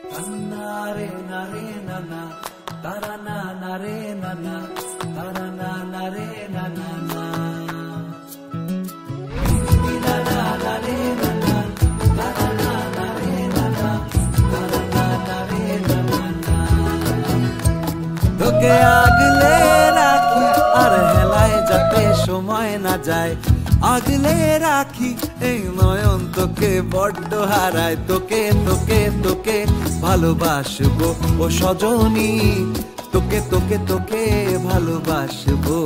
নারে নারে নানা তারা না নারে নানা তারা না নারে নানা না নারে নানা তারা না নারে নানা তারা না নারে নানা না তোকে আগলে রাখি আর হেলায় যাতে সময় না যায় আগলে রাখি এই নয়ন তোকে বড্ড হারায় তোকে তোকে তোকে ভালোবাসবো ও সজনী তোকে তোকে তোকে ভালোবাসবো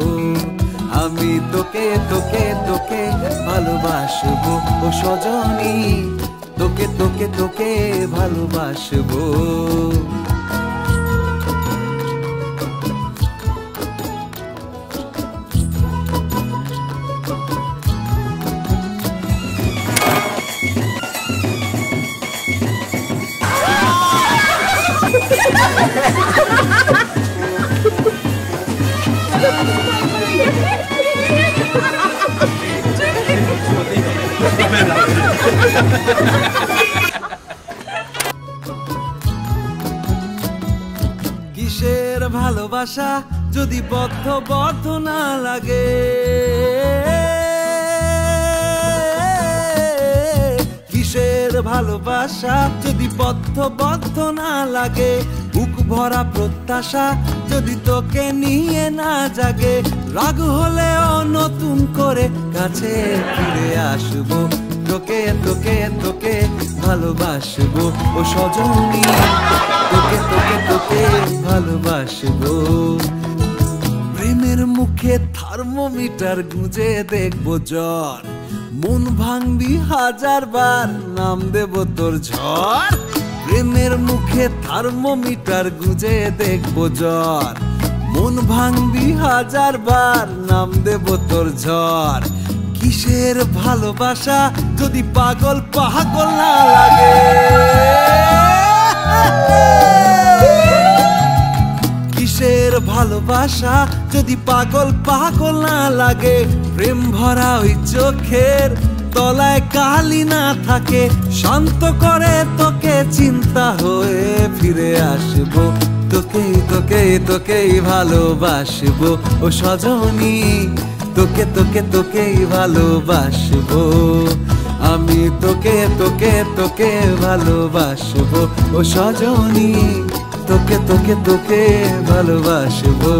আমি তোকে তোকে তোকে ভালোবাসবো ও সজনী তোকে তোকে তোকে ভালোবাসবো কিসের ভালোবাসা যদি বদ্ধ বদ্ধ না লাগে কিসের ভালোবাসা যদি বদ্ধ বদ্ধ না লাগে বুক ভরা প্রত্যাশা যদি তোকে নিয়ে না জাগে রাগ হলেও নতুন করে কাছে ফিরে আসবো তোকে তোকে তোকে ভালোবাসবো ও সজনী তোকে তোকে তোকে ভালোবাসবো প্রেমের মুখে থার্মোমিটার গুঁজে দেখবো জ্বর মন ভাঙবি হাজার বার নাম দেব তোর ঝড় প্রেমের মুখে থার্মোমিটার গুঁজে দেখবো জ্বর মন ভাঙবি হাজার বার নাম দেব তোর ঝড় কিসের ভালোবাসা যদি পাগল পাগল না লাগে কিসের ভালোবাসা যদি পাগল পাগল না লাগে প্রেম ভরা ওই চোখের তলায় কালি না থাকে শান্ত করে তোকে চিন্তা হয়ে ফিরে আসবো তোকে তোকে তোকেই ভালোবাসবো ও সজনী তোকে তোকে তোকেই ভালোবাসবো আমি তোকে তোকে তোকে ভালোবাসবো ও সজনী তোকে তোকে তোকে ভালোবাসবো